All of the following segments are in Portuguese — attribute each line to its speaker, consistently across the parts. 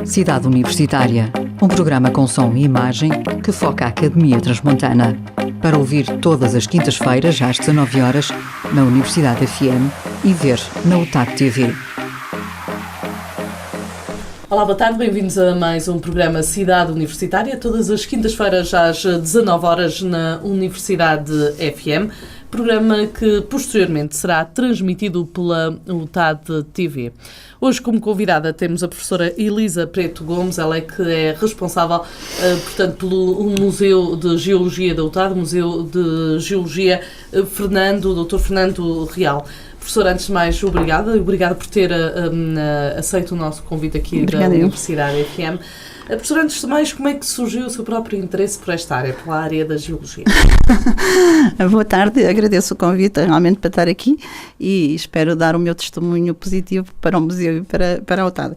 Speaker 1: Cidade Universitária, um programa com som e imagem que foca a Academia Transmontana. Para ouvir todas as quintas-feiras às 19 horas na Universidade FM e ver na UTAD TV.
Speaker 2: Olá, boa tarde, bem-vindos a mais um programa Cidade Universitária, todas as quintas-feiras às 19 horas na Universidade FM, programa que posteriormente será transmitido pela UTAD TV. Hoje, como convidada, temos a professora Elisa Preto Gomes, ela é que é responsável, portanto, pelo Museu de Geologia da UTAD, Museu de Geologia Dr. Fernando Real. Professora, antes de mais, obrigada por ter aceito o nosso convite aqui da Universidade FM. Professora, antes de mais, como é que surgiu o seu próprio interesse por esta área, pela área da geologia?
Speaker 3: Boa tarde, agradeço o convite realmente para estar aqui e espero dar o meu testemunho positivo para o museu e para a UTAD.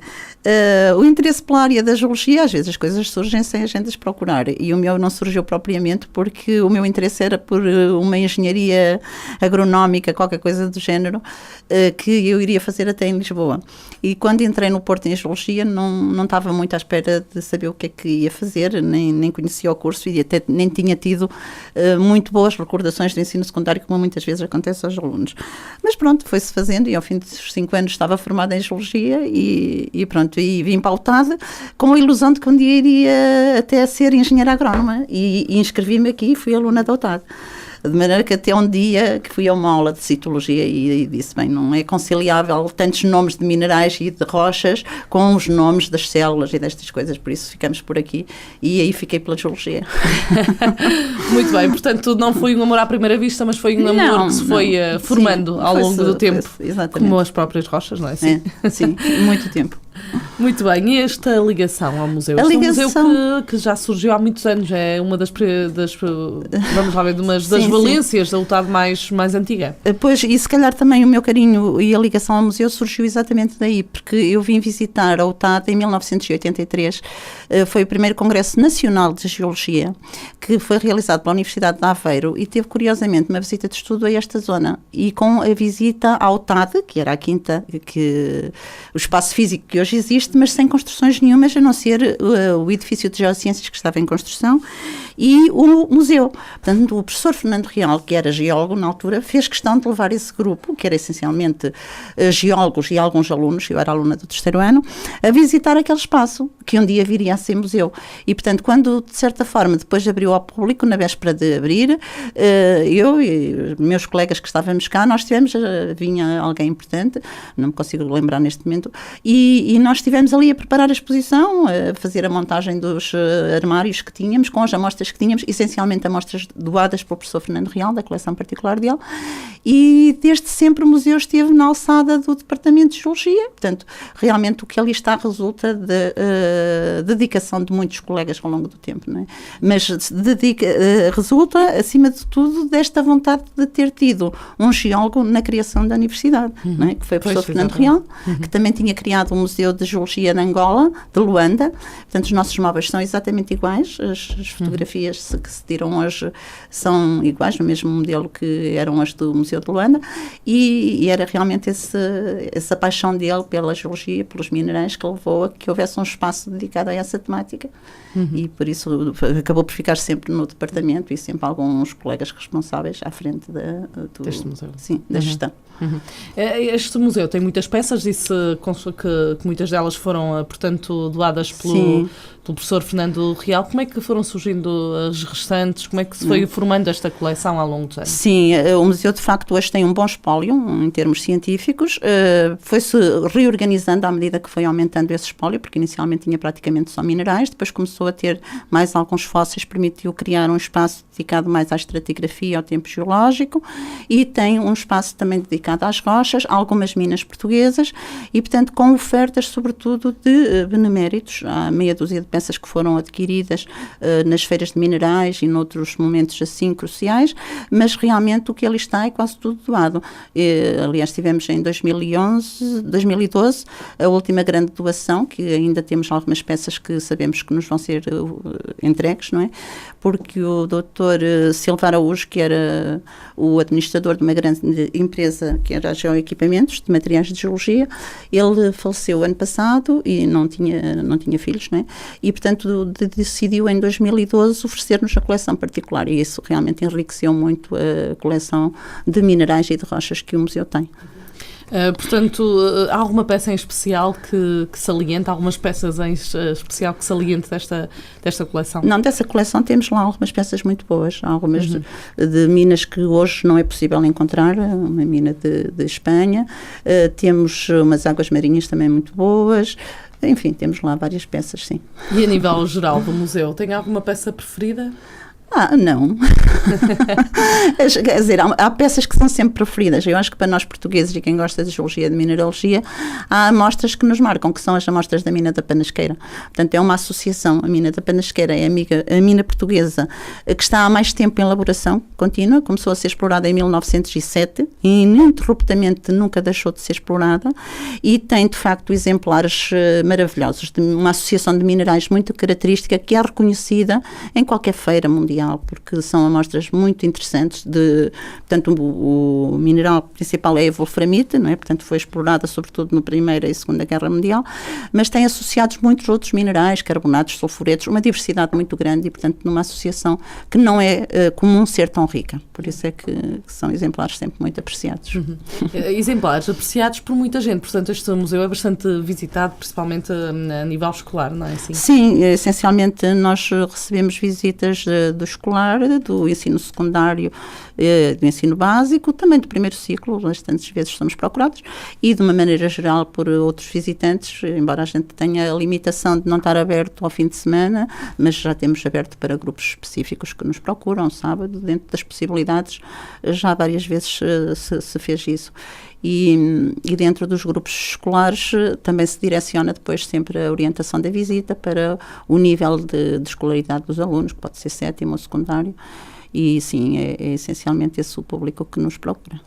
Speaker 3: O interesse pela área da geologia, às vezes as coisas surgem sem a gente as procurar, e o meu não surgiu propriamente porque o meu interesse era por uma engenharia agronómica, qualquer coisa do género, que eu iria fazer até em Lisboa. E quando entrei no Porto em geologia não estava muito à espera de saber o que é que ia fazer, nem conhecia o curso e até nem tinha tido muito boas recordações do ensino secundário, como muitas vezes acontece aos alunos. Mas pronto, foi-se fazendo e ao fim dos 5 anos estava formada em geologia e pronto, e vim para a UTAD com a ilusão de que um dia iria até ser engenheira agrónoma e inscrevi-me aqui e fui aluna da UTAD. De maneira que até um dia que fui a uma aula de citologia e disse, bem, não é conciliável tantos nomes de minerais e de rochas com os nomes das células e destas coisas, por isso ficamos por aqui e aí fiquei pela geologia.
Speaker 2: Muito bem, portanto não foi um amor à primeira vista, mas foi um amor que se foi formando ao longo do tempo, como as próprias rochas, não é? Sim,
Speaker 3: muito tempo.
Speaker 2: Muito bem, e esta ligação ao museu? Este é um museu que já surgiu há muitos anos, é uma das vamos lá ver, das valências da UTAD mais antiga.
Speaker 3: Pois, e se calhar também o meu carinho e a ligação ao museu surgiu exatamente daí, porque eu vim visitar a UTAD em 1983, foi o primeiro Congresso Nacional de Geologia, que foi realizado pela Universidade de Aveiro e teve, curiosamente, uma visita de estudo a esta zona, e com a visita à UTAD, que era a quinta, o espaço físico que hoje existe, mas sem construções nenhumas, a não ser o edifício de Geociências que estava em construção e o museu. Portanto, o professor Fernando Real, que era geólogo na altura, fez questão de levar esse grupo, que era essencialmente geólogos e alguns alunos, eu era aluna do 3º ano, a visitar aquele espaço, que um dia viria a ser museu. E, portanto, quando, de certa forma, depois abriu ao público, na véspera de abrir, eu e meus colegas que estávamos cá, nós tivemos, vinha alguém importante, não me consigo lembrar neste momento, e nós estivemos ali a preparar a exposição, a fazer a montagem dos armários que tínhamos, com as amostras que tínhamos, essencialmente amostras doadas pelo professor Fernando Real, da coleção particular dele, e desde sempre o museu esteve na alçada do Departamento de Geologia. Portanto, realmente o que ali está resulta de dedicação de muitos colegas ao longo do tempo, não é? Mas resulta, acima de tudo, desta vontade de ter tido um geólogo na criação da universidade, não é? Que foi o professor Fernando Real, que também tinha criado um museu de geologia de Angola, de Luanda. Portanto, os nossos móveis são exatamente iguais, as fotografias que se tiram hoje são iguais, no mesmo modelo que eram as do Museu de Luanda, e era realmente essa paixão dele pela geologia, pelos minerais, que levou a que houvesse um espaço dedicado a essa temática. E por isso acabou por ficar sempre no departamento e sempre alguns colegas responsáveis à frente deste museu. Sim, da gestão.
Speaker 2: Este museu tem muitas peças, disse que muitas delas foram, portanto, doadas pelo professor Fernando Real. Como é que foram surgindo as restantes? Como é que se foi formando esta coleção ao longo dos anos?
Speaker 3: Sim, o museu de facto hoje tem um bom espólio em termos científicos, foi-se reorganizando à medida que foi aumentando esse espólio, porque inicialmente tinha praticamente só minerais, depois começou a ter mais alguns fósseis, permitiu criar um espaço dedicado mais à estratigrafia, ao tempo geológico, e tem um espaço também dedicado às rochas, algumas minas portuguesas, e portanto com ofertas sobretudo de beneméritos. Há meia dúzia de peças que foram adquiridas nas feiras de minerais e noutros momentos assim cruciais, mas realmente o que ali está é quase tudo doado. Aliás, tivemos em 2012 a última grande doação, que ainda temos algumas peças que sabemos que nos vão ser entregues, não é? Porque o Dr. Silva Araújo, que era o administrador de uma grande empresa que era a Geoequipamentos de materiais de geologia, ele faleceu ano passado e não tinha filhos, não é? E, portanto, decidiu em 2012 oferecer-nos a coleção particular, e isso realmente enriqueceu muito a coleção de minerais e de rochas que o museu tem.
Speaker 2: Portanto, há alguma peça em especial que saliente, algumas peças em especial que saliente desta coleção?
Speaker 3: Não, dessa coleção temos lá algumas peças muito boas, algumas de minas que hoje não é possível encontrar, uma mina de Espanha, temos umas águas marinhas também muito boas, enfim, temos lá várias peças, sim.
Speaker 2: E a nível geral do museu, tem alguma peça preferida?
Speaker 3: Não. Quer dizer, há peças que são sempre preferidas. Eu acho que para nós portugueses e quem gosta de geologia e de mineralogia, há amostras que nos marcam, que são as amostras da mina da Panasqueira. Portanto, é uma associação. A mina da Panasqueira é a mina portuguesa que está há mais tempo em elaboração contínua, começou a ser explorada em 1907 e ininterruptamente nunca deixou de ser explorada, e tem, de facto, exemplares maravilhosos, de uma associação de minerais muito característica que é reconhecida em qualquer feira mundial, porque são amostras muito interessantes. Portanto, o mineral principal é a wolframite, não é? Portanto, foi explorada sobretudo na Primeira e Segunda Guerra Mundial, mas tem associados muitos outros minerais, carbonatos, sulfuretos, uma diversidade muito grande, e, portanto, numa associação que não é comum ser tão rica. Por isso é que são exemplares sempre muito apreciados.
Speaker 2: Exemplares apreciados por muita gente, portanto, este museu é bastante visitado, principalmente a nível escolar, não é assim?
Speaker 3: Sim, essencialmente nós recebemos visitas do escolar, do ensino secundário, do ensino básico, também do primeiro ciclo, bastantes vezes somos procurados, e de uma maneira geral por outros visitantes, embora a gente tenha a limitação de não estar aberto ao fim de semana, mas já temos aberto para grupos específicos que nos procuram, sábado, dentro das possibilidades, já várias vezes se fez isso. E dentro dos grupos escolares também se direciona depois sempre a orientação da visita para o nível de escolaridade dos alunos, que pode ser sétimo ou secundário, e sim, é essencialmente esse o público que nos procura.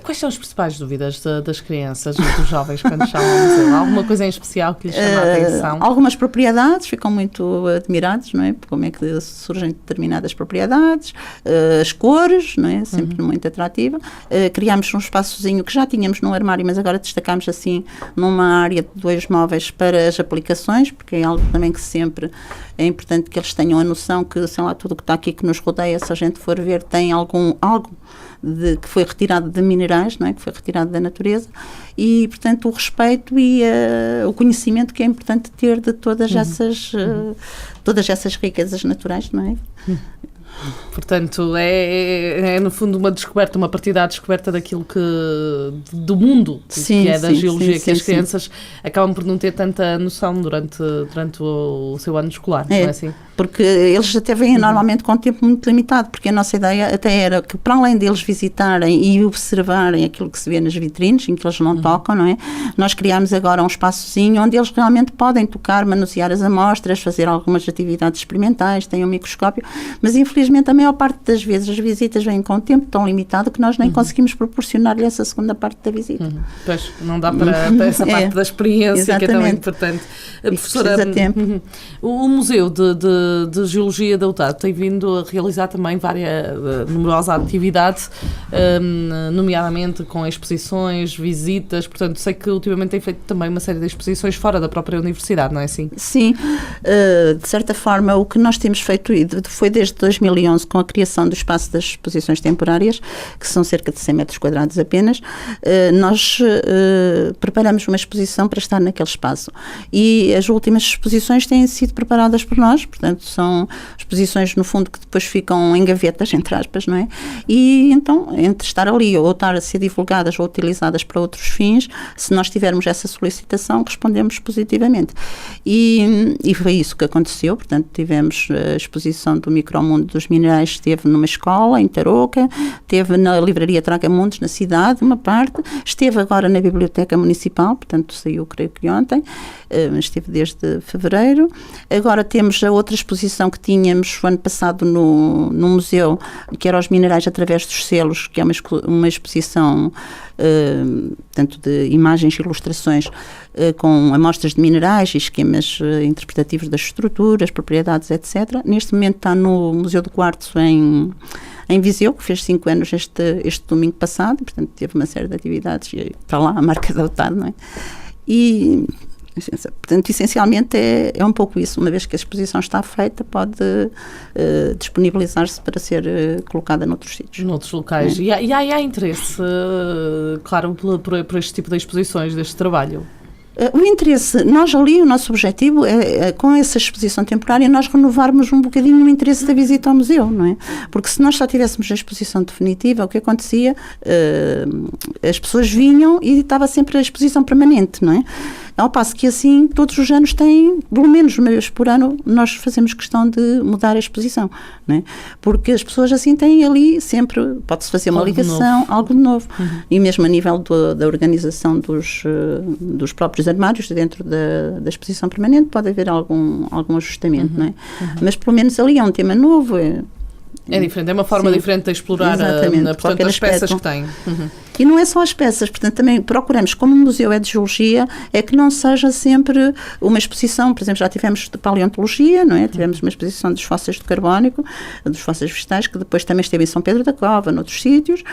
Speaker 2: Quais são as principais dúvidas das crianças e dos jovens quando chamam ao museu? Há alguma coisa em especial que lhes chama a atenção?
Speaker 3: Algumas propriedades, ficam muito admirados, não é? Como é que surgem determinadas propriedades, as cores, não é? Sempre muito atrativa. Criámos um espaçozinho que já tínhamos no armário, mas agora destacámos assim numa área de 2 móveis para as aplicações, porque é algo também que sempre é importante que eles tenham a noção que, sei lá, tudo que está aqui que nos rodeia, se a gente for ver, tem algo que foi retirado de minerais, não é? Que foi retirado da natureza, e, portanto, o respeito e o conhecimento que é importante ter de todas essas riquezas naturais, não é?
Speaker 2: Portanto, é no fundo uma descoberta, uma partida à descoberta daquilo do mundo, que é da geologia, que as crianças acabam por não ter tanta noção durante o seu ano escolar, não é assim?
Speaker 3: Porque eles até vêm normalmente com um tempo muito limitado, porque a nossa ideia até era que, para além deles visitarem e observarem aquilo que se vê nas vitrines, em que eles não tocam, não é? Nós criámos agora um espaçozinho onde eles realmente podem tocar, manusear as amostras, fazer algumas atividades experimentais, têm um microscópio, mas infelizmente a maior parte das vezes as visitas vêm com um tempo tão limitado que nós nem conseguimos proporcionar-lhe essa segunda parte da visita.
Speaker 2: Pois, não dá para essa parte da experiência, exatamente, que é tão importante.
Speaker 3: Professora,
Speaker 2: o Museu de Geologia da UTAD tem vindo a realizar também numerosa atividade, nomeadamente com exposições, visitas, portanto sei que ultimamente tem feito também uma série de exposições fora da própria universidade, não é assim?
Speaker 3: Sim, de certa forma o que nós temos feito foi desde 2011 com a criação do espaço das exposições temporárias, que são cerca de 100 metros quadrados apenas, nós preparamos uma exposição para estar naquele espaço, e as últimas exposições têm sido preparadas por nós, portanto são exposições no fundo que depois ficam em gavetas, entre aspas, não é? E então, entre estar ali ou estar a ser divulgadas ou utilizadas para outros fins, se nós tivermos essa solicitação, respondemos positivamente. E foi isso que aconteceu, portanto tivemos a exposição do Micromundo dos Minerais, esteve numa escola em Tarouca, esteve na livraria Tragamundos, na cidade, uma parte, esteve agora na Biblioteca Municipal, portanto saiu creio que ontem, esteve desde fevereiro. Agora temos a outra exposição que tínhamos o ano passado no museu, que era os minerais através dos selos, que é uma exposição tanto de imagens e ilustrações com amostras de minerais e esquemas interpretativos das estruturas, propriedades, etc. Neste momento está no Museu do Quartzo em Viseu, que fez 5 anos este domingo passado, portanto teve uma série de atividades e está lá a marca da UTAD, não é? E, portanto, essencialmente é um pouco isso. Uma vez que a exposição está feita, pode disponibilizar-se para ser colocada noutros sítios.
Speaker 2: Noutros locais. E há interesse, claro, por este tipo de exposições, deste trabalho?
Speaker 3: O interesse, nós ali, o nosso objetivo é, com essa exposição temporária, nós renovarmos um bocadinho o interesse da visita ao museu, não é? Porque se nós só tivéssemos a exposição definitiva, o que acontecia, as pessoas vinham e estava sempre a exposição permanente, não é? Ao passo que assim, todos os anos têm, pelo menos uma vez por ano, nós fazemos questão de mudar a exposição, não é? Porque as pessoas assim têm ali sempre, pode-se fazer uma ligação, algo de novo. E mesmo a nível da organização dos próprios armários dentro da exposição permanente, pode haver algum ajustamento, não é? Mas pelo menos ali é um tema novo.
Speaker 2: É diferente, é uma forma diferente de explorar portanto, as peças que tem.
Speaker 3: E não é só as peças, portanto também procuramos, como o museu é de geologia, é que não seja sempre uma exposição, por exemplo, já tivemos de paleontologia, não é? Tivemos uma exposição dos fósseis de carbónico, dos fósseis vegetais, que depois também esteve em São Pedro da Cova, noutros sítios.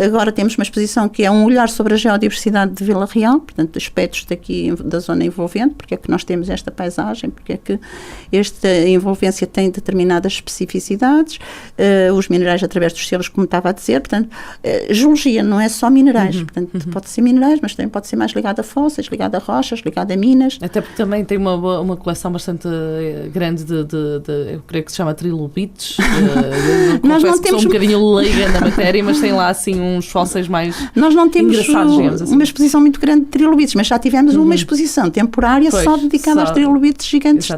Speaker 3: Agora temos uma exposição que é um olhar sobre a geodiversidade de Vila Real, portanto aspectos daqui da zona envolvente, porque é que nós temos esta paisagem, porque é que esta envolvência tem determinadas especificidades, os minerais através dos selos, como estava a dizer, portanto, geologia não é só minerais, portanto, pode ser minerais, mas também pode ser mais ligado a fósseis, ligado a rochas, ligado a minas.
Speaker 2: Até porque também tem uma coleção bastante grande de eu creio que se chama trilobites. Nós não temos... sou um bocadinho leiga na matéria, mas tem lá assim uns fósseis mais engraçados. Nós não temos
Speaker 3: uma exposição muito grande de trilobites, mas já tivemos uma exposição temporária só dedicada aos trilobites gigantes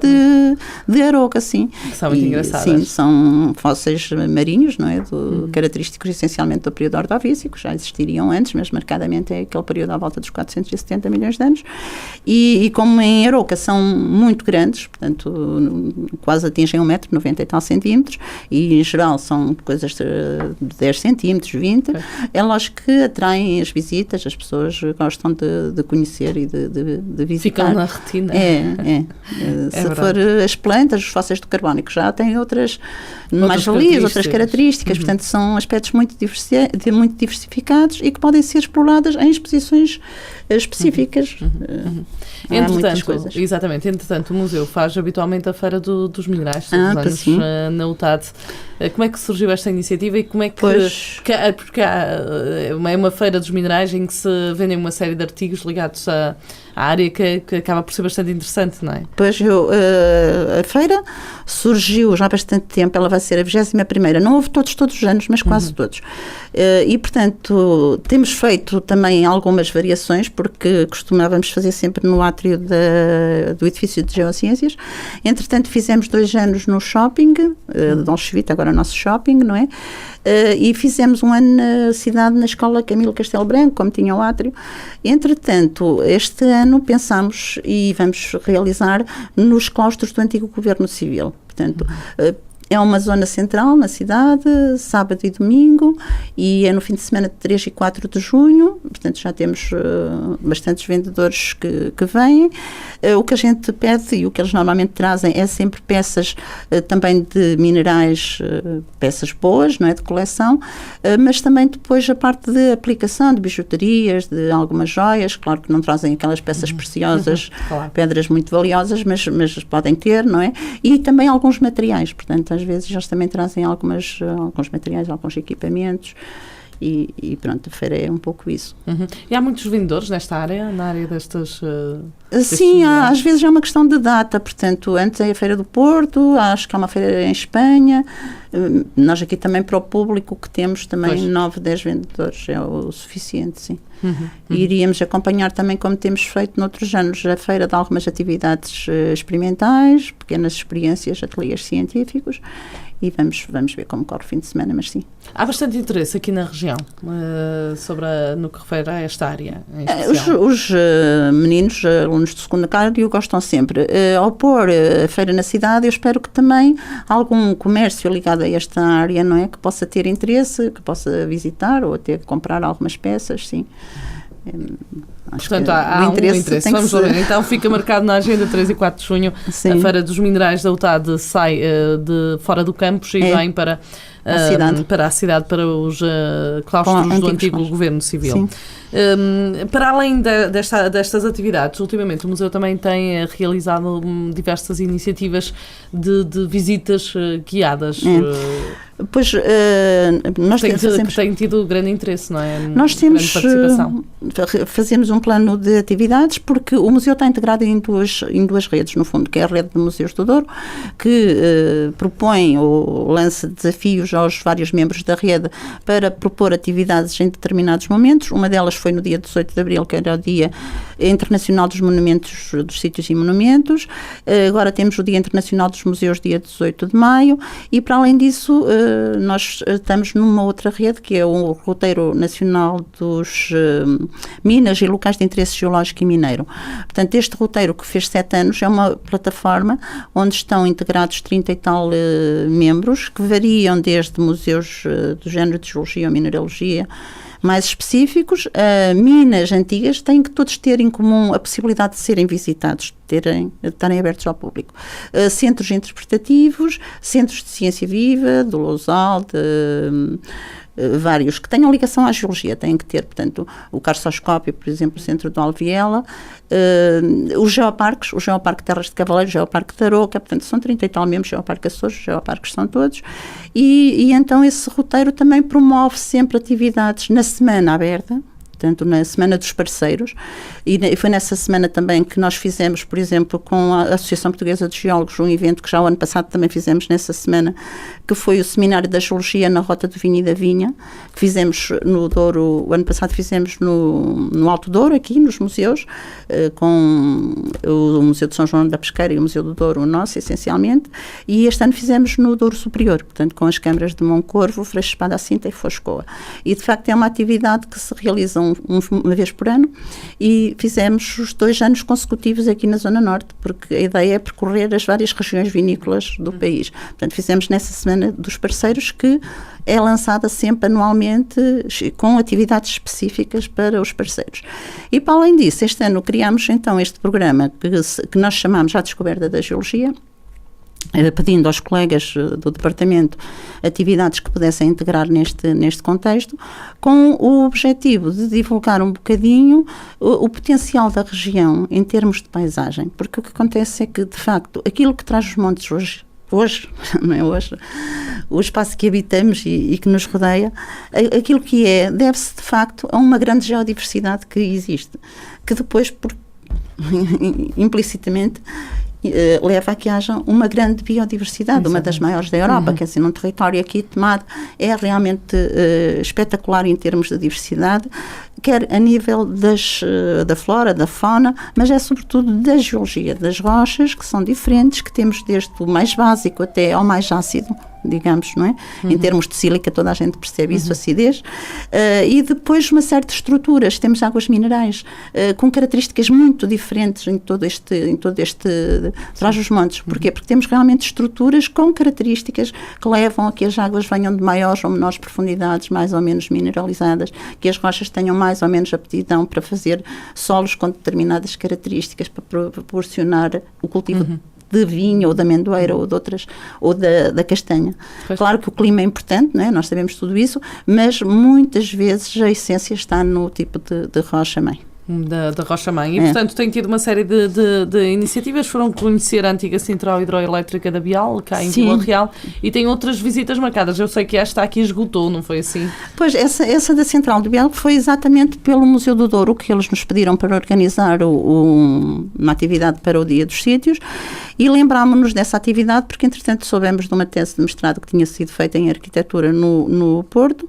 Speaker 3: de Aroca, assim.
Speaker 2: Que são muito engraçadas.
Speaker 3: Sim, são fósseis marinhos, não é? Característicos essencialmente do período Ordovícico, já existiriam antes, mas marcadamente é aquele período à volta dos 470 milhões de anos. E como em Aroca são muito grandes, portanto, quase atingem 1,90 m e tal centímetros, e em geral são coisas de 10 centímetros, 20, é lógico que atraem as visitas, as pessoas gostam de conhecer e de visitar.
Speaker 2: Ficam na retina.
Speaker 3: Se for as plantas, os fósseis de carbónico já têm outras mais-valias, outras características, portanto são aspectos muito diversificados e que podem ser exploradas em exposições específicas.
Speaker 2: Há muitas coisas. Exatamente, entretanto o museu faz habitualmente a Feira dos Minerais todos os anos na UTAD. Como é que surgiu esta iniciativa e como é que... Porque é uma feira dos minerais em que se vendem uma série de artigos ligados à área que acaba por ser bastante interessante, não é?
Speaker 3: Pois, a feira surgiu já há bastante tempo, ela vai ser a 21ª, não houve todos os anos, mas quase todos. E, portanto, temos feito também algumas variações, porque costumávamos fazer sempre no átrio do edifício de Geociências. Entretanto, fizemos 2 anos no shopping, de Dom Chevite, agora nosso shopping, não é? E fizemos um ano na cidade, na escola Camilo Castelo Branco, como tinha o átrio. Entretanto, este ano pensamos e vamos realizar nos claustros do antigo governo civil. Portanto, é uma zona central na cidade, sábado e domingo, e é no fim de semana de 3 e 4 de junho, portanto já temos bastantes vendedores que vêm. O que a gente pede e o que eles normalmente trazem é sempre peças também de minerais, peças boas, não é, de coleção, mas também depois a parte de aplicação, de bijuterias, de algumas joias, claro que não trazem aquelas peças preciosas, pedras muito valiosas, mas podem ter, não é? E também alguns materiais, portanto às vezes eles também trazem alguns materiais, alguns equipamentos e pronto, a feira é um pouco isso.
Speaker 2: E há muitos vendedores nesta área, na área destas...
Speaker 3: Sim, às vezes é uma questão de data, portanto, antes é a Feira do Porto, acho que há uma feira em Espanha, Nós aqui também para o público que temos também 9, 10 vendedores é o suficiente, sim. E iríamos acompanhar também, como temos feito noutros anos, a feira de algumas atividades experimentais, pequenas experiências, ateliês científicos, e vamos ver como corre o fim de semana, mas sim.
Speaker 2: Há bastante interesse aqui na região no que refere a esta área em
Speaker 3: os meninos, alunos de secundário, gostam sempre. Ao pôr a feira na cidade, eu espero que também algum comércio ligado a esta área, não é? Que possa ter interesse, que possa visitar ou até comprar algumas peças, sim.
Speaker 2: Portanto, há um interesse. Vamos ver. Então fica marcado na agenda 3 e 4 de junho.
Speaker 3: Sim.
Speaker 2: A Feira dos Minerais da UTAD sai de fora do campus e vem para a cidade, para os claustros do antigo Governo Civil. Para além destas atividades, ultimamente o Museu também tem realizado diversas iniciativas de visitas guiadas.
Speaker 3: Pois, nós
Speaker 2: tem tido grande interesse, não é?
Speaker 3: Nós temos, fazemos um plano de atividades, porque o museu está integrado em duas redes, no fundo, que é a rede de Museus do Douro, que propõe ou lança desafios aos vários membros da rede para propor atividades em determinados momentos. Uma delas foi no dia 18 de Abril, que era o Dia Internacional dos Monumentos, dos Sítios e Monumentos. Agora temos o Dia Internacional dos Museus, dia 18 de Maio, e para além disso, nós estamos numa outra rede, que é o Roteiro Nacional dos Minas e Locais de Interesse Geológico e Mineiro. Portanto, este roteiro, que fez 7 anos, é uma plataforma onde estão integrados 30 e tal membros, que variam desde museus do género de geologia ou mineralogia, mais específicos. Minas antigas têm que todos ter em comum a possibilidade de serem visitados, de estarem abertos ao público. Centros interpretativos, centros de ciência viva, do Lousal, vários que tenham ligação à geologia, têm que ter, portanto, o Carçoscópio, por exemplo, o Centro do Alviela, os geoparques, o Geoparque Terras de Cavaleiro, o Geoparque de Aroca, portanto, são 30 e tal membros, o Geoparque Açores, os geoparques são todos, e então esse roteiro também promove sempre atividades na semana aberta, portanto, na Semana dos Parceiros, e foi nessa semana também que nós fizemos, por exemplo, com a Associação Portuguesa de Geólogos, um evento que já o ano passado também fizemos nessa semana, que foi o Seminário da Geologia na Rota do Vinho e da Vinha, que fizemos no Douro, o ano passado fizemos no Alto Douro, aqui nos museus, com o Museu de São João da Pesqueira e o Museu do Douro, o nosso, essencialmente, e este ano fizemos no Douro Superior, portanto, com as câmaras de Moncorvo, Freixo Espada à Cinta e Foscoa. E, de facto, é uma atividade que se realiza uma vez por ano, e fizemos os 2 anos consecutivos aqui na Zona Norte, porque a ideia é percorrer as várias regiões vinícolas do país. Portanto, fizemos nessa Semana dos Parceiros, que é lançada sempre anualmente com atividades específicas para os parceiros. E para além disso, este ano criámos então este programa que nós chamamos A Descoberta da Geologia, pedindo aos colegas do departamento atividades que pudessem integrar neste contexto, com o objetivo de divulgar um bocadinho o potencial da região em termos de paisagem, porque o que acontece é que, de facto, aquilo que traz os montes hoje, não é hoje, o espaço que habitamos e que nos rodeia, aquilo que deve-se, de facto, a uma grande geodiversidade que existe, que depois, implicitamente, leva a que haja uma grande biodiversidade, exatamente, uma das maiores da Europa, quer dizer, num território aqui tomado, é realmente espetacular em termos de diversidade, quer a nível da flora, da fauna, mas é sobretudo da geologia, das rochas, que são diferentes, que temos desde o mais básico até ao mais ácido, digamos, não é? Em termos de sílica, toda a gente percebe isso, acidez, e depois uma série de estruturas, temos águas minerais, com características muito diferentes em todo este trás-os-montes. Porquê? Porque temos realmente estruturas com características que levam a que as águas venham de maiores ou menores profundidades, mais ou menos mineralizadas, que as rochas tenham mais ou menos aptidão para fazer solos com determinadas características, para proporcionar o cultivo de vinho, ou da amendoeira, ou de outras, ou da castanha. Pois. Claro que o clima é importante, não é? Nós sabemos tudo isso, mas muitas vezes a essência está no tipo de rocha-mãe.
Speaker 2: Da Rocha Mãe. E, portanto, tem tido uma série de iniciativas. Foram conhecer a antiga central hidroelétrica da Bial, cá em Vila Real, e tem outras visitas marcadas. Eu sei que esta aqui esgotou, não foi assim?
Speaker 3: Pois, essa da central de Bial foi exatamente pelo Museu do Douro que eles nos pediram para organizar uma atividade para o Dia dos Sítios, e lembrámos-nos dessa atividade porque, entretanto, soubemos de uma tese de mestrado que tinha sido feita em arquitetura no Porto,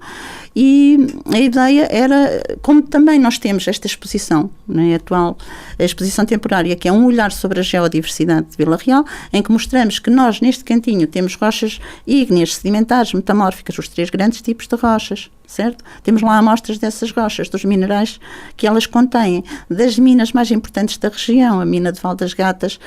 Speaker 3: e a ideia era, como também nós temos esta exposição, né, atual, a exposição temporária, que é um olhar sobre a geodiversidade de Vila Real, em que mostramos que nós, neste cantinho, temos rochas ígneas, sedimentares, metamórficas, os 3 grandes tipos de rochas, certo? Temos lá amostras dessas rochas, dos minerais que elas contêm, das minas mais importantes da região, a mina de Val das Gatas,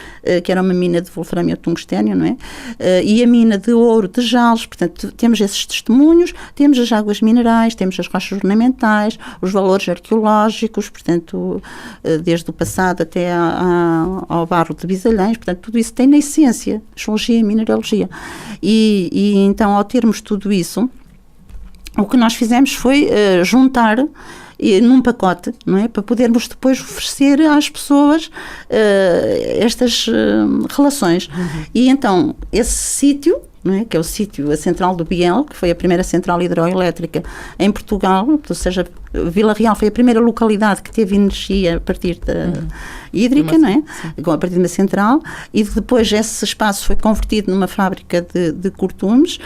Speaker 3: que era uma mina de wolframio tungstênio, não é? E a mina de ouro de Jales. Portanto, temos esses testemunhos, temos as águas minerais, temos as rochas ornamentais, os valores arqueológicos, portanto, desde o passado até ao barro de Bisalhães, portanto, tudo isso tem na essência geologia e mineralogia. E então, ao termos tudo isso, o que nós fizemos foi juntar num pacote, não é? Para podermos depois oferecer às pessoas estas relações. E então, esse sítio, não é? Que é o sítio, a central do Biel, que foi a primeira central hidroelétrica em Portugal, ou seja, Vila Real foi a primeira localidade que teve energia a partir da hídrica, não é? A partir de uma central, e depois esse espaço foi convertido numa fábrica de cortumes,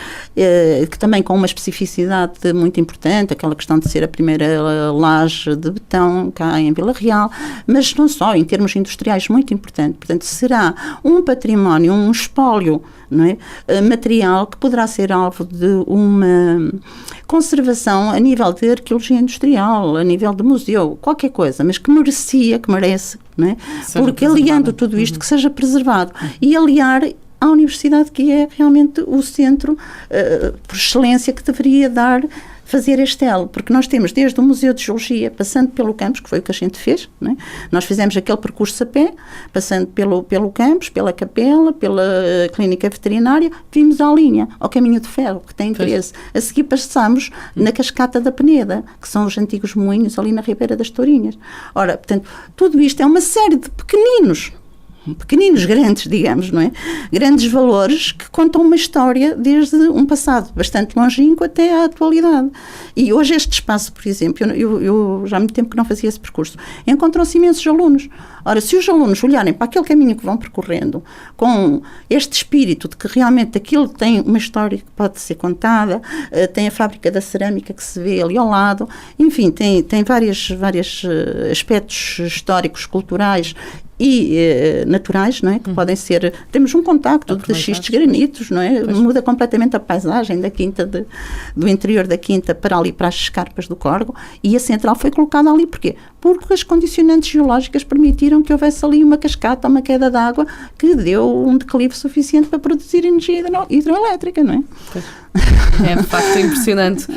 Speaker 3: que também com uma especificidade muito importante, aquela questão de ser a primeira laje de betão cá em Vila Real, mas não só, em termos industriais muito importante. Portanto, será um património, um espólio, não é? Material que poderá ser alvo de uma conservação a nível de arqueologia industrial, a nível de museu, qualquer coisa, mas que merece, não é? Porque aliando tudo isto, que seja preservado, e aliar à universidade, que é realmente o centro por excelência que deveria fazer este elo, porque nós temos desde o Museu de Geologia, passando pelo campus, que foi o que a gente fez, não é? Nós fizemos aquele percurso a pé, passando pelo campus, pela capela, pela clínica veterinária, vimos à linha, ao caminho de ferro, que tem interesse. A seguir passamos na cascata da Peneda, que são os antigos moinhos ali na Ribeira das Tourinhas. Ora, portanto, tudo isto é uma série de pequeninos, grandes, digamos, não é? Grandes valores que contam uma história desde um passado bastante longínquo até à atualidade. E hoje este espaço, por exemplo, eu já há muito tempo que não fazia esse percurso, encontram-se imensos alunos. Ora, se os alunos olharem para aquele caminho que vão percorrendo, com este espírito de que realmente aquilo tem uma história que pode ser contada, tem a fábrica da cerâmica que se vê ali ao lado, enfim, tem vários aspectos históricos, culturais e naturais, não é? Que podem ser, temos um contacto de xistos granitos, não é? Muda completamente a paisagem da quinta, do interior da quinta para ali, para as escarpas do Córrego, e a central foi colocada ali, porquê? Porque as condicionantes geológicas permitiram que houvesse ali uma cascata, uma queda de água, que deu um declive suficiente para produzir energia hidroelétrica, não é?
Speaker 2: É, de facto, impressionante.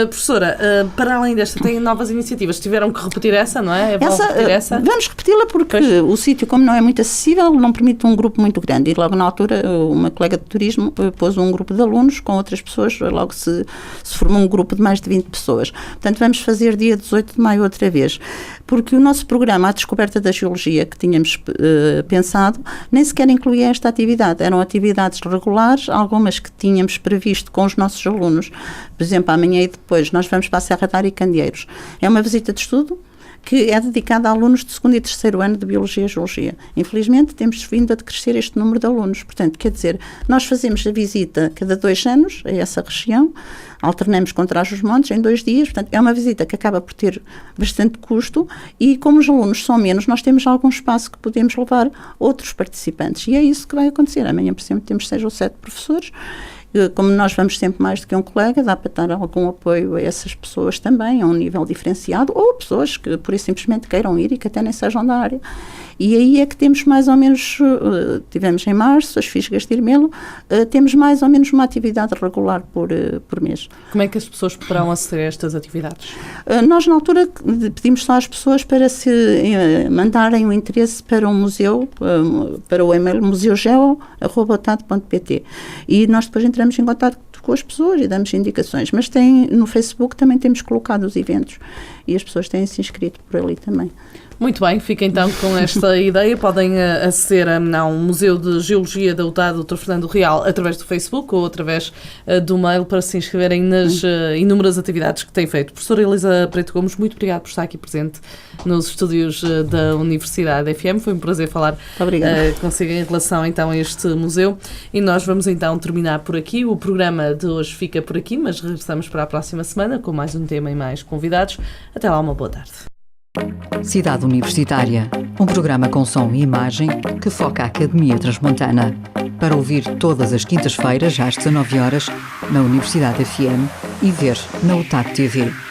Speaker 2: Professora, para além desta, tem novas iniciativas. Tiveram que repetir essa, não é?
Speaker 3: Vamos repeti-la porque o sítio, como não é muito acessível, não permite um grupo muito grande. E logo na altura, uma colega de turismo pôs um grupo de alunos com outras pessoas, logo se formou um grupo de mais de 20 pessoas. Portanto, vamos fazer dia 18 de maio outra vez. Porque o nosso programa, a descoberta da geologia que tínhamos pensado, nem sequer incluía esta atividade. Eram atividades regulares, algumas que tínhamos previsto com os nossos alunos. Por exemplo, amanhã e depois nós vamos para a Serra da Ar e Candeeiros. É uma visita de estudo que é dedicada a alunos de 2º e 3º ano de Biologia e Geologia. Infelizmente, temos vindo a decrescer este número de alunos. Portanto, quer dizer, nós fazemos a visita cada 2 anos a essa região, alternamos com Trás-os-Montes em 2 dias, portanto, é uma visita que acaba por ter bastante custo e, como os alunos são menos, nós temos algum espaço que podemos levar outros participantes. E é isso que vai acontecer. Amanhã, por exemplo, temos 6 ou 7 professores. Como nós vamos sempre mais do que um colega, dá para dar algum apoio a essas pessoas também, a um nível diferenciado, ou pessoas que por isso simplesmente queiram ir e que até nem sejam da área. E aí é que temos mais ou menos, tivemos em março, as Fisgas de Irmelo, temos mais ou menos uma atividade regular por mês.
Speaker 2: Como é que as pessoas poderão aceder a estas atividades?
Speaker 3: Nós, na altura, pedimos só às pessoas para se mandarem o interesse para um museu, para o e-mail museugeo@otad.pt, e nós depois entramos em contato com as pessoas e damos indicações, mas no Facebook também temos colocado os eventos e as pessoas têm se inscrito por ali também.
Speaker 2: Muito bem, fica então com esta ideia. Podem aceder ao Museu de Geologia da UTAD Dr. Fernando Real através do Facebook ou através do mail para se inscreverem nas inúmeras atividades que têm feito. Professora Elisa Preto Gomes, muito obrigada por estar aqui presente nos estúdios da Universidade FM. Foi um prazer falar consigo em relação então a este museu. E nós vamos então terminar por aqui. O programa de hoje fica por aqui, mas regressamos para a próxima semana com mais um tema e mais convidados. Até lá, uma boa tarde.
Speaker 1: Cidade Universitária, um programa com som e imagem que foca a Academia Transmontana. Para ouvir todas as quintas-feiras às 19 horas na Universidade FM e ver na UTAD TV.